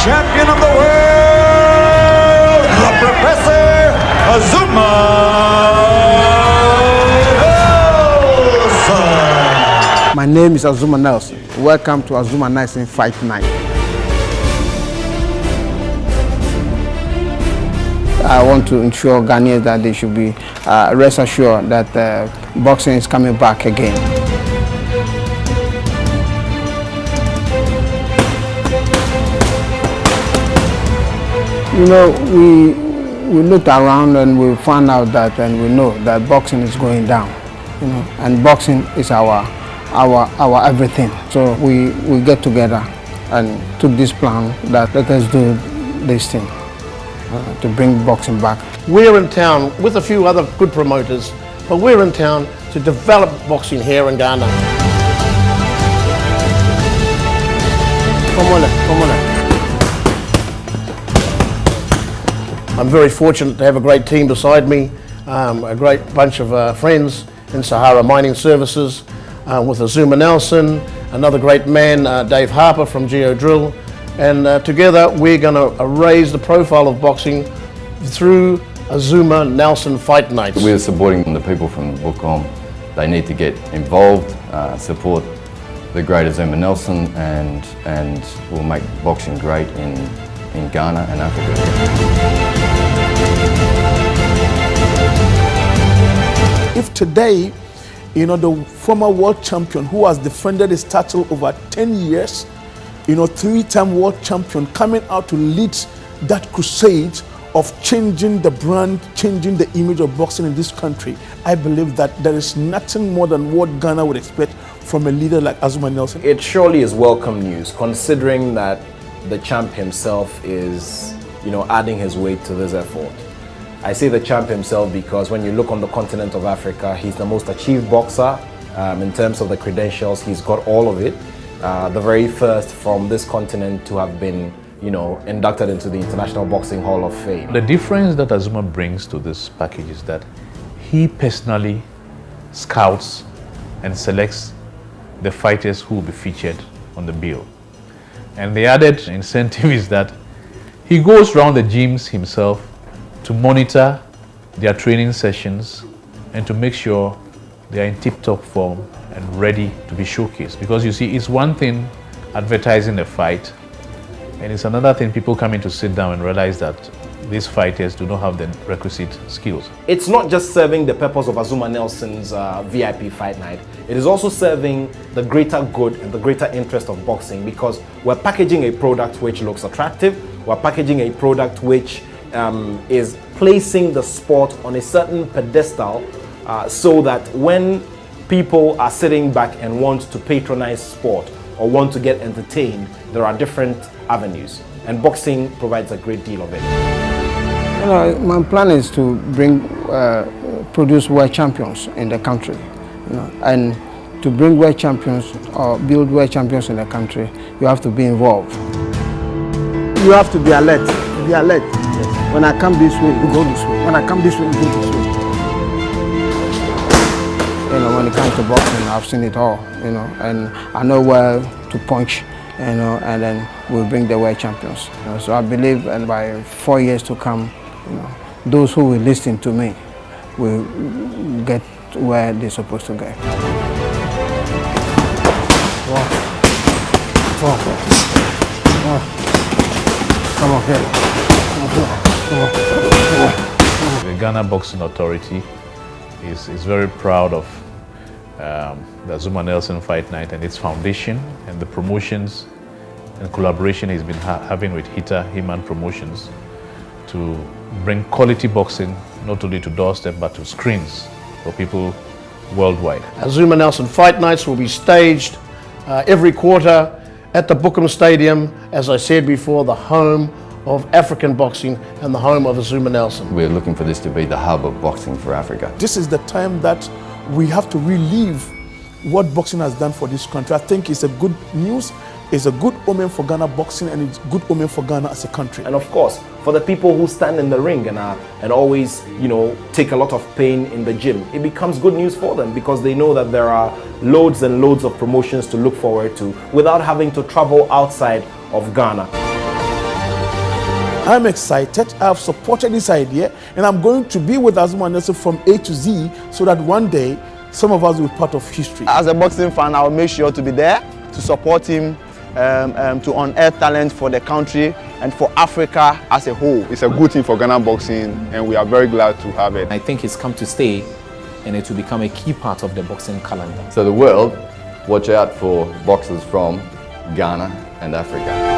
champion of the world, the Professor Azuma Nelson. My name is Azuma Nelson. Welcome to Azuma Nelson Fight Night. I want to ensure Ghanaians that they should be rest assured that boxing is coming back again. You know, we looked around and we found out that, and we know that boxing is going down. You know, and boxing is our everything. So we get together and took this plan that let us do this thing. To bring boxing back. We're in town with a few other good promoters, but we're in town to develop boxing here in Ghana. Come on. I'm very fortunate to have a great team beside me, a great bunch of friends in Sahara Mining Services, with Azuma Nelson, another great man, Dave Harper from Geo Drill. And together we're going to raise the profile of boxing through Azuma Nelson Fight Nights. We're supporting the people from Bukom. They need to get involved, support the great Azuma Nelson, and we'll make boxing great in Ghana and Africa. If today, you know, the former world champion who has defended his title over 10 years, you know, three-time world champion coming out to lead that crusade of changing the brand, changing the image of boxing in this country, I believe that there is nothing more than what Ghana would expect from a leader like Azuma Nelson. It surely is welcome news, considering that the champ himself is, you know, adding his weight to this effort. I say the champ himself because when you look on the continent of Africa, he's the most achieved boxer in terms of the credentials. He's got all of it. The very first from this continent to have been, you know, inducted into the International Boxing Hall of Fame. The difference that Azuma brings to this package is that he personally scouts and selects the fighters who will be featured on the bill. And the added incentive is that he goes around the gyms himself to monitor their training sessions and to make sure they are in tip-top form and ready to be showcased. Because you see, it's one thing advertising the fight, and it's another thing people coming to sit down and realize that these fighters do not have the requisite skills. It's not just serving the purpose of Azuma Nelson's VIP fight night. It is also serving the greater good and the greater interest of boxing, because we're packaging a product which looks attractive. We're packaging a product which is placing the sport on a certain pedestal so that when people are sitting back and want to patronize sport or want to get entertained, there are different avenues, and boxing provides a great deal of it. You know, my plan is to produce world champions in the country, you know, and to bring world champions or build world champions in the country, you have to be involved. You have to be alert. Be alert. Yes. When I come this way, you go this way. When I come this way, you go this way. You know, when it comes to boxing, I've seen it all, you know, and I know where to punch, you know, and then we'll bring the world champions. You know, so I believe, and by 4 years to come, you know, those who will listen to me will get where they're supposed to get. Come on, here. Come on. The Ghana Boxing Authority is very proud of the Azuma Nelson Fight Night and its foundation and the promotions and collaboration he's been having with Himan Promotions to bring quality boxing not only to doorstep but to screens for people worldwide. Azuma Nelson Fight Nights will be staged every quarter at the Bukom Stadium, as I said before, the home of African boxing and the home of Azuma Nelson. We're looking for this to be the hub of boxing for Africa. This is the time that we have to relive what boxing has done for this country. I think it's a good news, it's a good omen for Ghana boxing, and it's a good omen for Ghana as a country. And of course, for the people who stand in the ring and always, you know, take a lot of pain in the gym, it becomes good news for them because they know that there are loads and loads of promotions to look forward to without having to travel outside of Ghana. I'm excited. I've supported this idea, and I'm going to be with Azuma Nelson from A to Z so that one day some of us will be part of history. As a boxing fan, I will make sure to be there to support him, to unearth talent for the country and for Africa as a whole. It's a good thing for Ghana boxing, and we are very glad to have it. I think it's come to stay, and it will become a key part of the boxing calendar. So the world, watch out for boxers from Ghana and Africa.